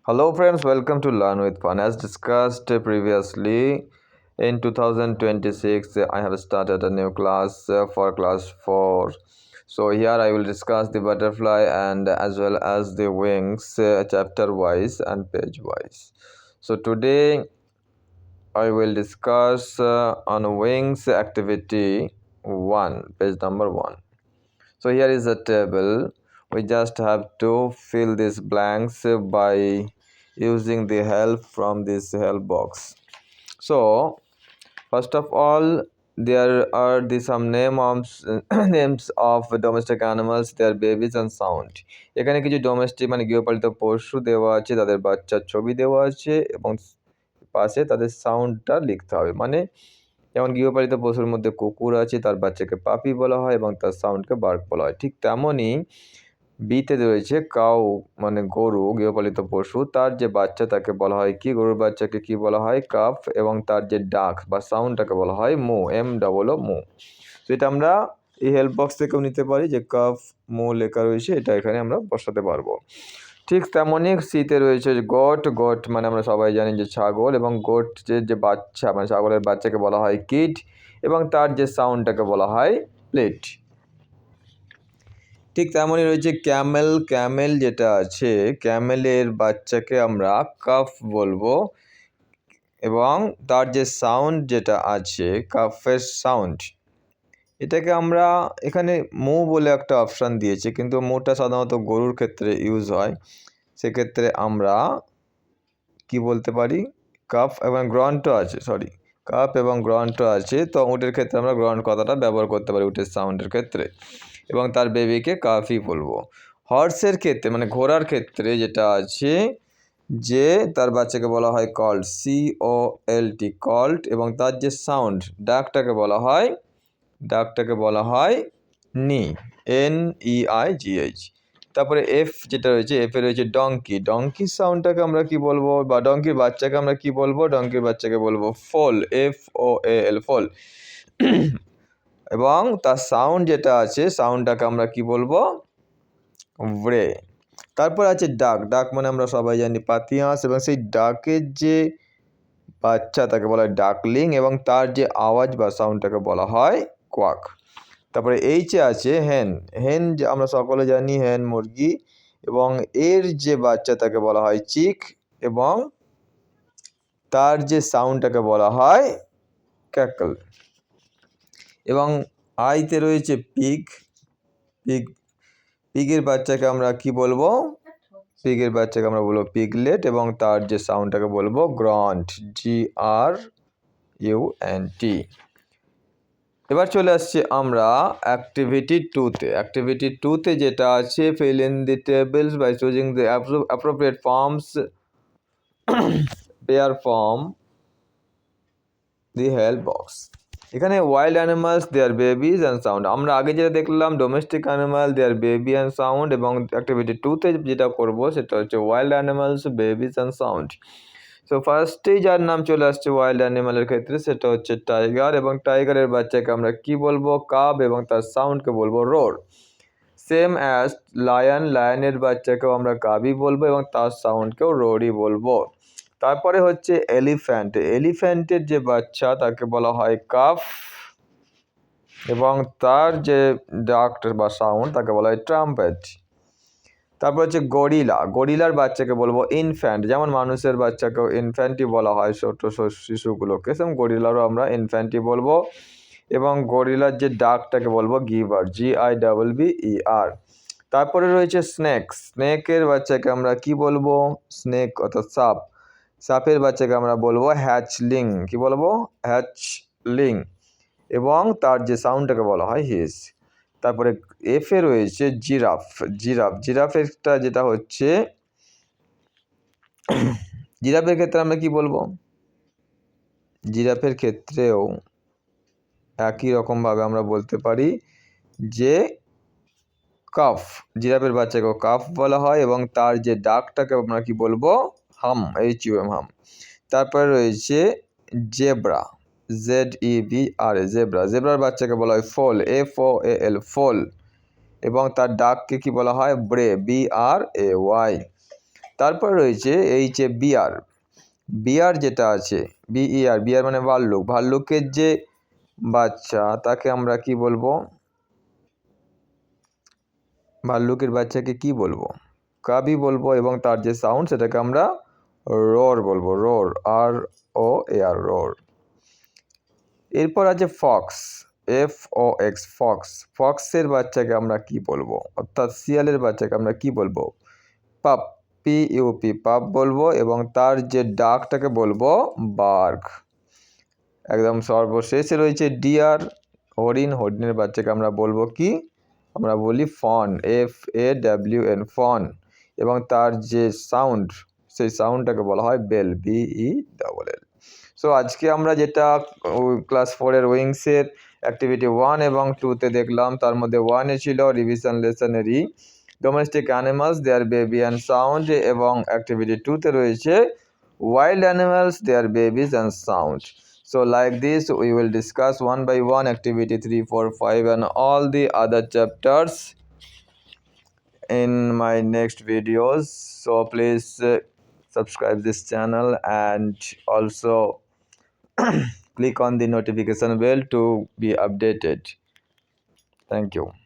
Hello friends, welcome to Learn with Fun. As discussed previously, in 2026 I have started a new class for class 4. So here I will discuss the butterfly and as well as the wings chapter wise and page wise. So today I will discuss on wings activity 1, page number 1. So here is a table. We just have to fill these blanks by using the help from this help box. So first of all, there are some names of domestic animals, their babies and sound. এখানে কিছু domestic মানে গৃহপালিত পশু দেওয়া আছে, তাদের বাচ্চার ছবি দেওয়া আছে এবং পাশে তাদের সাউন্ডটা লিখতে হবে। মানে যেমন গৃহপালিত পশুর মধ্যে কুকুর আছে, তার বাচ্চাকে পাপি বলা হয় এবং তার সাউন্ডকে বার্ক বলা হয়। ঠিক তেমনই বিতে রয়েছে কাউ মানে গরু, গৃহপালিত পশু, তার যে বাচ্চা তাকে বলা হয় কি, গরুর বাচ্চাকে কি বলা হয়, কাফ, এবং তার যে ডাক বা সাউন্ডটাকে বলা হয় মো, MOO। তো এটা আমরা এই হেল্প বক্স থেকেও নিতে পারি, যে কাফ মো লেখা রয়েছে, এটা এখানে আমরা বসাতে পারবো। ঠিক তেমনই সিতে রয়েছে গোট। গোট মানে আমরা সবাই জানি যে ছাগল, এবং গোট যে বাচ্চা মানে ছাগলের বাচ্চাকে বলা হয় কিড, এবং তার যে সাউন্ডটাকে বলা হয় প্লেট। ঠিক তেমনই রয়েছে ক্যামেল। ক্যামেল যেটা আছে, ক্যামেলের বাচ্চাকে আমরা কাফ বলবো, এবং তার যে সাউন্ড যেটা আছে কাফের সাউন্ড, এটাকে আমরা এখানে মো বলে একটা অপশান দিয়েছে, কিন্তু মোটা সাধারণত গরুর ক্ষেত্রে ইউজ হয়। সেক্ষেত্রে আমরা কি বলতে পারি, কাফ এবং গ্রন্ট আছে, কাপ এবং গ্রন্ট আছে, তো উটের ক্ষেত্রে আমরা গ্রন্ট কথাটা ব্যবহার করতে পারি উটের সাউন্ডের ক্ষেত্রে, এবং তার বেবিকে কাফই বলবো। হর্সের ক্ষেত্রে মানে ঘোড়ার ক্ষেত্রে যেটা আছে, যে তার বাচ্চাকে বলা হয় কল্ট, COLT, কল্ট, এবং তার যে সাউন্ড ডাকটাকে বলা হয় নি, NEIGH। তারপরে এফ যেটা রয়েছে, এফে রয়েছে ডঙ্কি। ডঙ্কির সাউন্ডটাকে আমরা কি বলবো, বা ডঙ্কির বাচ্চাকে আমরা কি বলবো, ডঙ্কির বাচ্চাকে বলবো ফোল, FOAL, ফোল। এবং তার সাউন্ড যেটা আছে, সাউন্ডটাকে আমরা কি বলবো, ব্রে। তারপর আছে ডাক। ডাক মানে আমরা সবাই জানি পাতিয়াস, এবং সেই ডাকের যে বাচ্চা তাকে বলা হয় ডাকলিং, এবং তার যে আওয়াজ বা সাউন্ডটাকে বলা হয় কোয়াক। তারপরে এইচে আছে হেন। হেন আমরা সকলে জানি হেন মুরগি, এবং এর যে বাচ্চা তাকে বলা হয় চিক, এবং তার যে সাউন্ডটাকে বলা হয় ক্যাকল। এবং আইতে রয়েছে পিগ। পিগের বাচ্চাকে আমরা কি বলবো, পিগের বাচ্চাকে আমরা বলবো পিগলেট, এবং তার যে সাউন্ডটাকে বলবো গ্রন্ট, GRUNT। এবার চলে আসছে আমরা অ্যাক্টিভিটি 2তে। অ্যাক্টিভিটি 2তে যেটা আছে, fill in the tables by choosing the appropriate forms, pair form the help box। এখানে wild animals, their babies and sound. আমরা আগে যেটা দেখলাম domestic animal, their baby and sound, এবং অ্যাক্টিভিটি 2তে যেটা করব সেটা হচ্ছে wild animals, babies and sound. So ফার্স্টেই যার নাম চলে আসছে ওয়াইল্ড অ্যানিমালের ক্ষেত্রে, সেটা হচ্ছে টাইগার, এবং টাইগারের বাচ্চাকে আমরা কি বলবো, কাব, এবং তার সাউন্ডকে বলবো রোর। সেম অ্যাজ লায়ন, লায়নের বাচ্চাকেও আমরা কাবই বলবো, এবং তার সাউন্ডকেও রোরই বলবো। তারপরে হচ্ছে এলিফ্যান্ট। এলিফ্যান্টের যে বাচ্চা তাকে বলা হয় কাফ, এবং তার যে ডাক বা সাউন্ড তাকে বলা হয় ট্রাম্পেট। তারপর হচ্ছে গরিলা। গরিলার বাচ্চাকে বলবো ইনফ্যান্ট, যেমন মানুষের বাচ্চাকেও ইনফ্যান্টই বলা হয় ছোট শিশুগুলোকে, সেরকম গরিলারও আমরা ইনফ্যান্টই বলবো, এবং গরিলার যে ডাকটাকে বলবো গিভার, GIBBER। তারপরে রয়েছে স্নেক। স্নেকের বাচ্চাকে আমরা কি বলবো, স্নেক অর্থাৎ সাপ। সাপের বাচ্চাকে আমরা বলবো হ্যাচলিং, কি বলবো, হ্যাচলিং, এবং তার যে সাউন্ডটাকে বলা হয় হিস। তারপরে এফে রয়েছে জিরাফ। জিরাফেরটা যেটা হচ্ছে, জিরাফের ক্ষেত্রে আমরা কি বলবো, জিরাফের ক্ষেত্রেও একই রকমভাবে আমরা বলতে পারি যে কাফ। জিরাফের বাচ্চাকেও কাফ বলা হয়, এবং তার যে ডাকটাকে আমরা কি বলবো, হাম, HUM, হাম। তারপরে রয়েছে জেব্রা, ZEBRA, জেব্রা। জেব্রার বাচ্চাকে বলা হয় ফোল, FOAL, ফোল, এবং তার ডাককে কি বলা হয় ব্রে, BRAY। তারপর রয়েছে এই যে বিয়ার, বিয়ার যেটা আছে বিইআর, বিয়ার মানে ভাল্লুক, ভাল্লুকের যে বাচ্চা তাকে আমরা কি বলবো, ভাল্লুকের বাচ্চাকে কি বলবো, কাবি বলবো, এবং তার যে সাউন্ড সেটাকে আমরা রোর বলবো, রোর, ROAR, রোর। এরপর আছে ফক্স, FOX, ফক্স, ফক্সের বাচ্চাকে আমরা কি বলবো, অর্থাৎ শিয়ালের বাচ্চাকে আমরা কি বলবো, পাপ, PUP, পাপ বলবো, এবং তার যে ডাকটাকে বলবো বার্গ। একদম সর্বশেষে রয়েছে ডিয়ার, হরিণ, হরিণের বাচ্চাকে আমরা বলবো কি, আমরা বলি ফন, FAWN, ফন, এবং তার যে সাউন্ড সেই সাউন্ডটাকে বলা হয় বেল, BELL। সো আজকে আমরা যেটা ক্লাস 4-এর উইংসের অ্যাক্টিভিটি 1 এবং 2-তে দেখলাম, তার মধ্যে 1-এ ছিল রিভিশন লেসনেরই domestic animals, their baby and sound, এবং অ্যাক্টিভিটি 2-তে রয়েছে wild animals, their babies and sound. So like this we will discuss one by one activity 3, 4, 5 and all the other chapters in my next videos. So please subscribe this channel and also click on the notification bell to be updated. Thank you.